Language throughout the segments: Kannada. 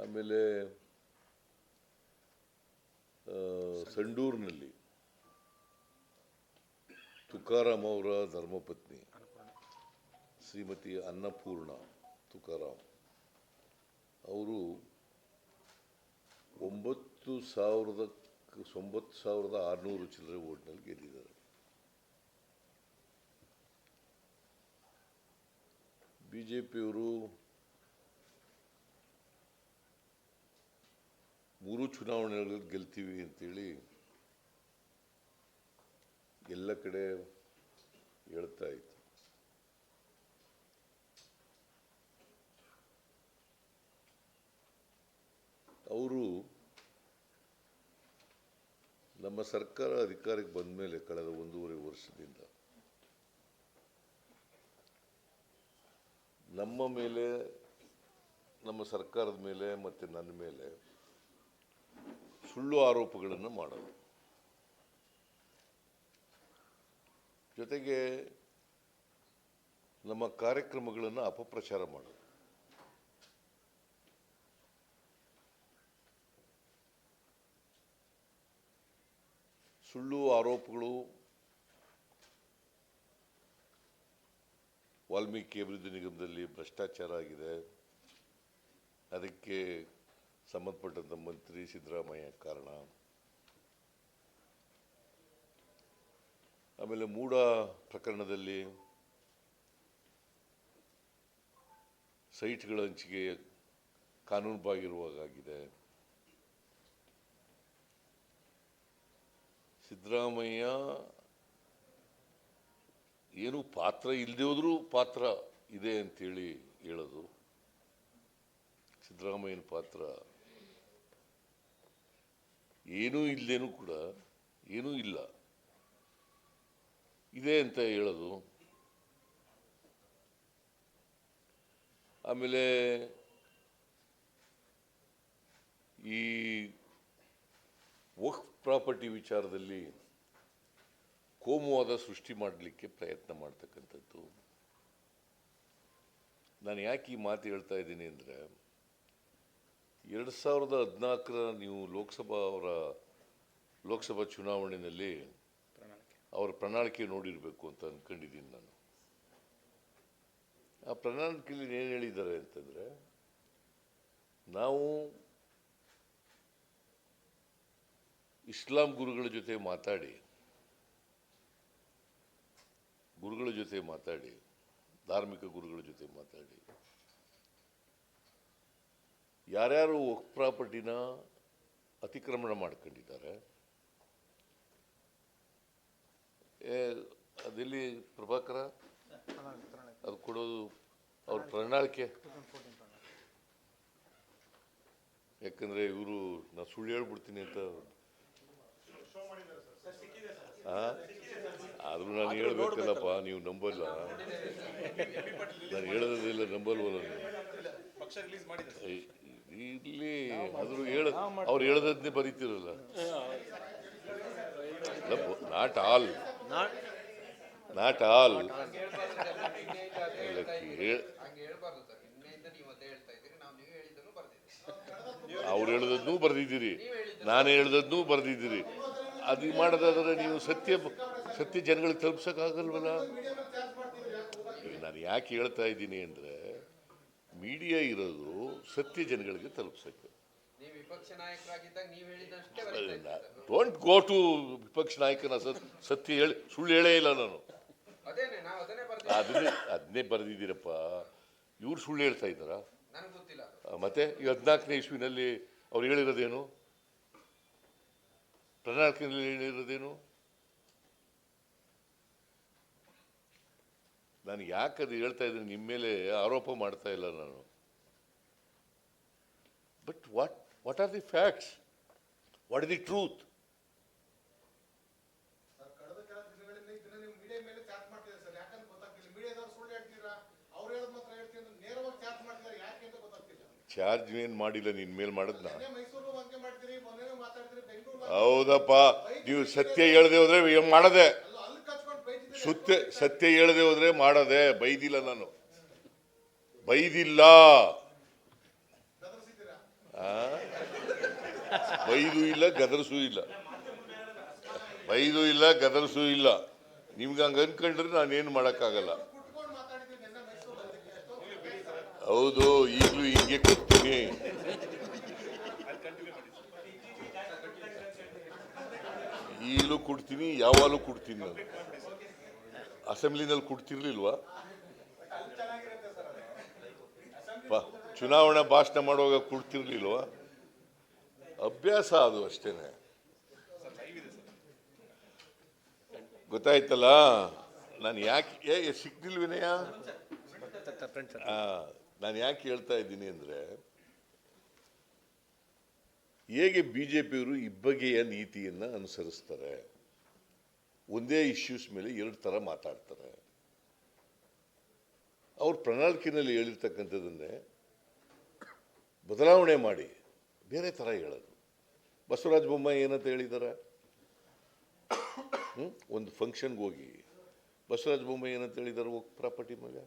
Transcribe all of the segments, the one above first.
ಆಮೇಲೆ ಸಂಡೂರಿನಲ್ಲಿ ತುಕಾರಾಮ್ ಅವರ ಧರ್ಮಪತ್ನಿ ಶ್ರೀಮತಿ ಅನ್ನಪೂರ್ಣ ತುಕಾರಾಮ್ ಅವರು 9,600 ಚಿಲ್ಲರೆ ಓಟ್ನಲ್ಲಿ ಗೆದ್ದಿದ್ದಾರೆ. ಬಿಜೆಪಿಯವರು 3 ಚುನಾವಣೆಗಳಲ್ಲಿ ಗೆಲ್ತೀವಿ ಅಂತೇಳಿ ಎಲ್ಲ ಕಡೆ ಹೇಳ್ತಾ ಇತ್ತು. ಅವರು ನಮ್ಮ ಸರ್ಕಾರ ಅಧಿಕಾರಕ್ಕೆ ಬಂದ ಮೇಲೆ ಕಳೆದ 1.5 ವರ್ಷದಿಂದ ನಮ್ಮ ಮೇಲೆ, ನಮ್ಮ ಸರ್ಕಾರದ ಮೇಲೆ ಮತ್ತು ನನ್ನ ಮೇಲೆ ಸುಳ್ಳು ಆರೋಪಗಳನ್ನು ಮಾಡೋದು, ಜೊತೆಗೆ ನಮ್ಮ ಕಾರ್ಯಕ್ರಮಗಳನ್ನು ಅಪಪ್ರಚಾರ ಮಾಡೋದು. ಸುಳ್ಳು ಆರೋಪಗಳು ವಾಲ್ಮೀಕಿ ಅಭಿವೃದ್ಧಿ ನಿಗಮದಲ್ಲಿ ಭ್ರಷ್ಟಾಚಾರ ಆಗಿದೆ, ಅದಕ್ಕೆ ಸಂಬಂಧಪಟ್ಟಂತ ಮಂತ್ರಿ ಸಿದ್ದರಾಮಯ್ಯ ಕಾರಣ. ಆಮೇಲೆ ಮೂಡ ಪ್ರಕರಣದಲ್ಲಿ ಸೈಟ್ಗಳ ಹಂಚಿಕೆ ಕಾನೂನುಬಾಹಿರವಾಗಿದೆ. ಸಿದ್ದರಾಮಯ್ಯ ಏನು ಪಾತ್ರ ಇಲ್ಲದೆ ಹೋದ್ರೂ ಪಾತ್ರ ಇದೆ ಅಂತೇಳಿ ಹೇಳೋದು, ಸಿದ್ದರಾಮಯ್ಯನ ಪಾತ್ರ ಏನೂ ಇಲ್ಲದೇನೂ ಕೂಡ ಏನೂ ಇಲ್ಲ ಇದೆ ಅಂತ ಹೇಳೋದು. ಆಮೇಲೆ ಈ ವಕ್ಫ್ ಪ್ರಾಪರ್ಟಿ ವಿಚಾರದಲ್ಲಿ ಕೋಮುವಾದ ಸೃಷ್ಟಿ ಮಾಡಲಿಕ್ಕೆ ಪ್ರಯತ್ನ ಮಾಡ್ತಕ್ಕಂಥದ್ದು. ನಾನು ಯಾಕೆ ಈ ಮಾತು ಹೇಳ್ತಾ ಇದ್ದೀನಿ ಅಂದರೆ, 2014ರ ನೀವು ಲೋಕಸಭಾ ಚುನಾವಣೆಯಲ್ಲಿ ಅವರ ಪ್ರಣಾಳಿಕೆ ನೋಡಿರಬೇಕು ಅಂತ ಅಂದ್ಕೊಂಡಿದ್ದೀನಿ ನಾನು. ಆ ಪ್ರಣಾಳಿಕೆಯಲ್ಲಿ ಏನು ಹೇಳಿದ್ದಾರೆ ಅಂತಂದರೆ, ನಾವು ಇಸ್ಲಾಂ ಗುರುಗಳ ಜೊತೆ ಮಾತಾಡಿ ಧಾರ್ಮಿಕ ಗುರುಗಳ ಜೊತೆ ಮಾತಾಡಿ ಯಾರ್ಯಾರು ವಕ್ಫ್ ಪ್ರಾಪರ್ಟಿನ ಅತಿಕ್ರಮಣ ಮಾಡ್ಕೊಂಡಿದ್ದಾರೆ, ಅದೆಲ್ಲಿ ಪ್ರಭಾಕರ ಅದು ಕೊಡೋದು ಅವ್ರ ಪ್ರಣಾಳಿಕೆ. ಯಾಕಂದ್ರೆ ಇವರು ನಾ ಸುಳ್ಳು ಹೇಳ್ಬಿಡ್ತೀನಿ ಅಂತ ಆದ್ರೂ ನಾನು ಹೇಳ್ಬೇಕಲ್ಲಪ್ಪ, ನೀವು ನಂಬಲ್ಲ, ನಾನು ಹೇಳೋದಿಲ್ಲ, ನಂಬಲ್ವಲ್ಲ ಇಲ್ಲಿ. ಆದ್ರೂ ಅವ್ರು ಹೇಳದನ್ನೇ ಬರೀತಿರಲ್ಲ. ನಾಟ್ ಆಲ್ ಅವ್ರು ಹೇಳದನ್ನೂ ಬರ್ದಿದ್ದೀರಿ, ನಾನು ಹೇಳದನ್ನೂ ಬರ್ದಿದ್ದೀರಿ. ಅದು ಮಾಡೋದಾದ್ರೆ ನೀವು ಸತ್ಯ ಜನಗಳಿಗೆ ತಲುಪಿಸೋಕ್ಕಾಗಲ್ವಲ್ಲ. ನಾನು ಯಾಕೆ ಹೇಳ್ತಾ ಇದ್ದೀನಿ ಅಂದರೆ, ಮೀಡಿಯಾ ಇರೋದು ಸತ್ಯ ಜನಗಳಿಗೆ ತಲುಪಿಸೋಕ್ಕೆ. ಡೋಂಟ್ ಗೋ ಟು ವಿಪಕ್ಷ ನಾಯಕನ ಸತ್ಯ ಹೇಳಿ ಸುಳ್ಳು ಹೇಳೇ ಇಲ್ಲ ನಾನು. ಅದನ್ನೇ ಬರೆದಿದ್ದೀರಪ್ಪ. ಇವ್ರು ಸುಳ್ಳು ಹೇಳ್ತಾ ಇದ್ದಾರಾ? ಮತ್ತೆ ಈ 14ನೇ ಇಸ್ವಿನಲ್ಲಿ ಅವ್ರು ಹೇಳಿರೋದೇನು? ಪ್ರಣಾಳಿಕೆಯಲ್ಲಿ ಹೇಳಿರೋದೇನು? ನಾನು ಯಾಕದು ಹೇಳ್ತಾ ಇದ್ದೀನಿ, ನಿಮ್ಮ ಮೇಲೆ ಆರೋಪ ಮಾಡ್ತಾ ಇಲ್ಲ ನಾನು. But what are the facts? What is the truth? Charge ಏನ್ ಮಾಡಿಲ್ಲ, ನಿನ್ ಮೇಲೆ ಮಾಡದ್ನ. ಹೌದಪ್ಪ, ನೀವು ಸತ್ಯ ಹೇಳದೆ ಹೋದ್ರೆ ಮಾಡದೆ, ಸತ್ಯ ಹೇಳದೆ ಹೋದ್ರೆ ಮಾಡದೆ. ಬೈದಿಲ್ಲ ನಾನು, ಬೈದಿಲ್ಲ. ಬೈದು ಇಲ್ಲ, ಗದರ್ಸೂ ಇಲ್ಲ, ಬೈದು ಇಲ್ಲ, ಗದರ್ಸೂ ಇಲ್ಲ. ನಿಮ್ಗೆ ಹಂಗೆ ಅನ್ಕೊಂಡ್ರೆ ನಾನೇನು ಮಾಡೋಕ್ಕಾಗಲ್ಲ. ಹೌದು, ಈಗಲೂ ಹಿಂಗೆ ಕೊಡ್ತೀನಿ. ಈಗಲೂ ಕೊಡ್ತೀನಿ, ಯಾವಾಗಲೂ ಕೊಡ್ತೀನಿ. ನಾನು ಅಸೆಂಬ್ಲಿನಲ್ಲಿ ಕೊಡ್ತಿರ್ಲಿಲ್ವಾ? ಚುನಾವಣಾ ಭಾಷಣ ಮಾಡುವಾಗ ಕೊಡ್ತಿರ್ಲಿಲ್ವಾ? ಅಭ್ಯಾಸ ಅದು ಅಷ್ಟೇನೆ. ಗೊತ್ತಾಯ್ತಲ್ಲ. ನಾನು ಯಾಕೆ ಸಿಕ್ತಿಲ್ವಿನಯ, ನಾನು ಯಾಕೆ ಹೇಳ್ತಾ ಇದ್ದೀನಿ ಅಂದ್ರೆ, ಹೇಗೆ ಬಿಜೆಪಿಯವರು ಇಬ್ಬಗೆಯ ನೀತಿಯನ್ನ ಅನುಸರಿಸ್ತಾರೆ. ಒಂದೇ ಇಶ್ಯೂಸ್ ಮೇಲೆ ಎರಡು ತರ ಮಾತಾಡ್ತಾರೆ. ಅವ್ರ ಪ್ರಣಾಳಿಕೆಯಲ್ಲಿ ಹೇಳಿರ್ತಕ್ಕಂಥದ್ದನ್ನೇ ಬದಲಾವಣೆ ಮಾಡಿ ಬೇರೆ ತರ ಹೇಳೋದು. ಬಸವರಾಜ ಬೊಮ್ಮಾಯಿ ಏನಂತ ಹೇಳಿದ್ದಾರೆ? ಒಂದು ಫಂಕ್ಷನ್ಗೆ ಹೋಗಿ ಬಸವರಾಜ ಬೊಮ್ಮಾಯಿ ಏನಂತ ಹೇಳಿದ್ದಾರೆ? ಪ್ರಾಪರ್ಟಿ ಮೇಲೆ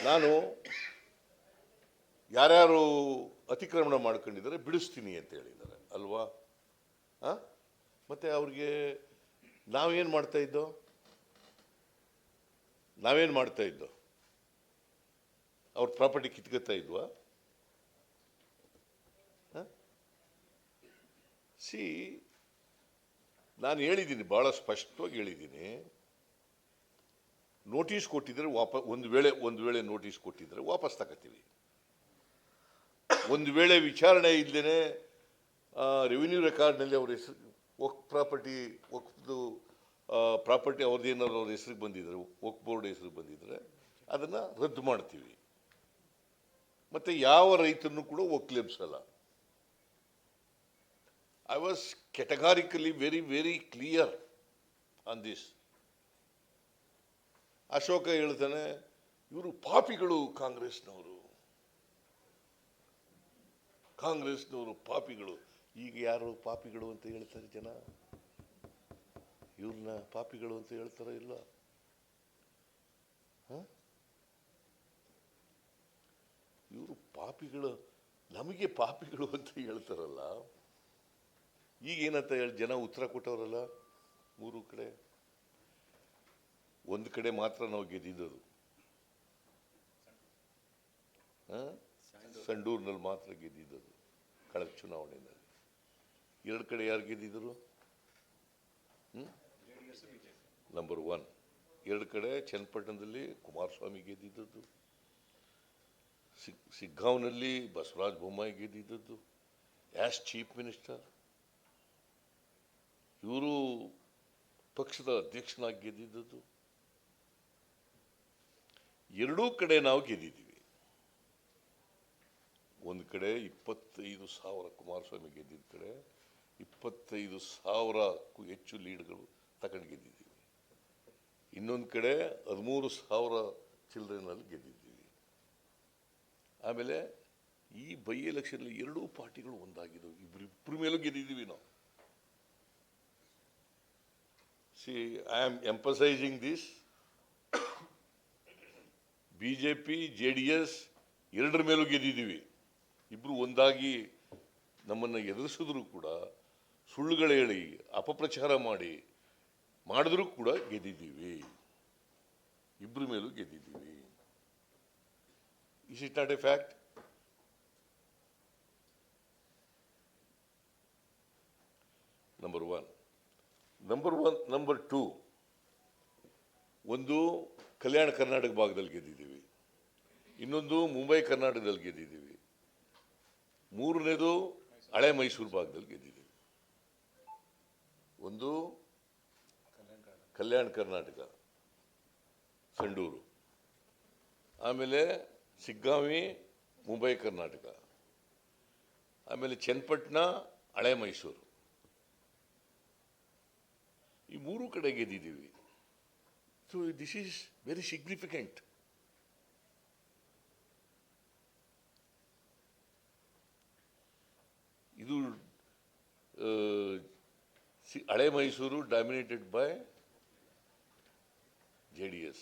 ನಾನು ಯಾರ್ಯಾರು ಅತಿಕ್ರಮಣ ಮಾಡ್ಕೊಂಡಿದ್ದಾರೆ ಬಿಡಿಸ್ತೀನಿ ಅಂತ ಹೇಳಿದ್ದಾರೆ ಅಲ್ವಾ? ಮತ್ತೆ ಅವ್ರಿಗೆ ನಾವೇನು ಮಾಡ್ತಾ ಇದ್ದೋ? ಅವ್ರ ಪ್ರಾಪರ್ಟಿ ಕಿತ್ಕೊತಾ ಇದ್ವಾ? ನಾನು ಹೇಳಿದ್ದೀನಿ, ಬಹಳ ಸ್ಪಷ್ಟವಾಗಿ ಹೇಳಿದ್ದೀನಿ. ನೋಟಿಸ್ ಕೊಟ್ಟಿದ್ರೆ ಒಂದು ವೇಳೆ ನೋಟಿಸ್ ಕೊಟ್ಟಿದ್ರೆ ವಾಪಸ್ ತಗೋತೀವಿ. ಒಂದು ವೇಳೆ ವಿಚಾರಣೆ ಇಲ್ಲದೇನೆ ರೆವಿನ್ಯೂ ರೆಕಾರ್ಡ್ನಲ್ಲಿ ಅವ್ರ ಹೆಸರು ಪ್ರಾಪರ್ಟಿ ಅವ್ರದ್ದೇನಾದ್ರು ಅವ್ರ ಹೆಸರಿಗೆ ಬಂದಿದ್ರೆ, ವಕ್ಫ್ ಬೋರ್ಡ್ ಹೆಸರಿಗೆ ಬಂದಿದ್ರೆ ಅದನ್ನು ರದ್ದು ಮಾಡ್ತೀವಿ. ಮತ್ತೆ ಯಾವ ರೈತರನ್ನು ಕೂಡ ಒಕ್ಕಲೆಬ್ಸಲ್ಲ. I was categorically very clear on this. Ashoka ಹೇಳ್ತಾನೆ, ಇವರು ಪಾಪಿಗಳು, ಕಾಂಗ್ರೆಸ್ನವರು ಪಾಪಿಗಳು. ಈಗ ಯಾರು ಪಾಪಿಗಳು ಅಂತ ಹೇಳ್ತಾರೆ ಜನ? ಇವ್ರನ್ನ ಪಾಪಿಗಳು ಅಂತ ಹೇಳ್ತಾರ? ಇಲ್ಲ. ಇವರು ಪಾಪಿಗಳು, ನಮಗೆ ಪಾಪಿಗಳು ಅಂತ ಹೇಳ್ತಾರಲ್ಲ. ಈಗ ಏನಂತ ಹೇಳಿ ಜನ ಉತ್ತರ ಕೊಟ್ಟವರಲ್ಲ. ಮೂರು ಕಡೆ, ಒಂದು ಕಡೆ ಮಾತ್ರ ನಾವು ಗೆದ್ದಿದ್ದದು, ಸಂಡೂರಿನಲ್ಲಿ ಮಾತ್ರ ಗೆದ್ದಿದ್ದದು ಕಳೆದ ಚುನಾವಣೆಯಲ್ಲಿ. ಎರಡು ಕಡೆ ಯಾರು ಗೆದ್ದಿದ್ರು? ನಂಬರ್ 1. ಎರಡು ಕಡೆ ಚನ್ನಪಟ್ಟಣದಲ್ಲಿ ಕುಮಾರಸ್ವಾಮಿ ಗೆದ್ದಿದ್ದದ್ದು, ಸಿಗ್ಗಾಂವ್ನಲ್ಲಿ ಬಸವರಾಜ ಬೊಮ್ಮಾಯಿ ಗೆದ್ದಿದ್ದದ್ದು ಆಸ್ ಚೀಫ್ ಮಿನಿಸ್ಟರ್. ಇವರು ಪಕ್ಷದ ಅಧ್ಯಕ್ಷನಾಗಿ ಗೆದ್ದಿದ್ದದ್ದು. ಎರಡೂ ಕಡೆ ನಾವು ಗೆದ್ದಿದ್ದೀವಿ. ಒಂದು ಕಡೆ 25,000 ಕುಮಾರಸ್ವಾಮಿ ಗೆದ್ದಿದ್ದ ಕಡೆ 25,000ಕ್ಕೂ ಹೆಚ್ಚು ಲೀಡ್ಗಳು ತಗೊಂಡು ಗೆದ್ದಿದ್ದೀವಿ. ಇನ್ನೊಂದು ಕಡೆ 13,000 ಚಿಲ್ಡ್ರನ್ನಲ್ಲಿ ಗೆದ್ದಿದ್ದೀವಿ. ಆಮೇಲೆ ಈ ಬೈ ಎಲೆಕ್ಷನ್ ಎರಡೂ ಪಾರ್ಟಿಗಳು ಒಂದಾಗಿದ್ದವು. ಇಬ್ಬರ ಮೇಲೂ ಗೆದ್ದಿದ್ದೀವಿ ನಾವು. See, I am emphasizing this. BJP JDS ಎರಡರ ಮೇಲೂ ಗೆದ್ದಿದ್ದೀವಿ. ಇಬ್ರು ಒಂದಾಗಿ ನಮ್ಮನ್ನು ಎದುರಿಸಿದ್ರು ಕೂಡ, ಸುಳ್ಳುಗಳು ಹೇಳಿ ಅಪಪ್ರಚಾರ ಮಾಡಿದ್ರೂ ಕೂಡ ಗೆದ್ದಿದ್ದೀವಿ. ಇಬ್ರ ಮೇಲೂ ಗೆದ್ದಿದ್ದೀವಿ. Is it not a fact? Number 1. Number 2, ಒಂದು ಕಲ್ಯಾಣ ಕರ್ನಾಟಕ ಭಾಗದಲ್ಲಿ ಗೆದ್ದಿದ್ದೀವಿ, ಇನ್ನೊಂದು ಮುಂಬೈ ಕರ್ನಾಟಕದಲ್ಲಿ ಗೆದ್ದಿದ್ದೀವಿ, ಮೂರನೇದು ಹಳೆ ಮೈಸೂರು ಭಾಗದಲ್ಲಿ ಗೆದ್ದಿದ್ದೀವಿ. ಒಂದು ಕಲ್ಯಾಣ ಕರ್ನಾಟಕ ಸಂಡೂರು, ಆಮೇಲೆ ಸಿಗ್ಗಾಂವಿ ಮುಂಬೈ ಕರ್ನಾಟಕ, ಆಮೇಲೆ ಚನ್ನಪಟ್ಟಣ ಹಳೆ ಮೈಸೂರು. ಈ ಮೂರು ಕಡೆ ಗೆದ್ದಿದ್ದೀವಿ. So this is very significant. ಇದು ಹಳೆ ಮೈಸೂರು ಡಾಮಿನೇಟೆಡ್ ಬೈ JDS.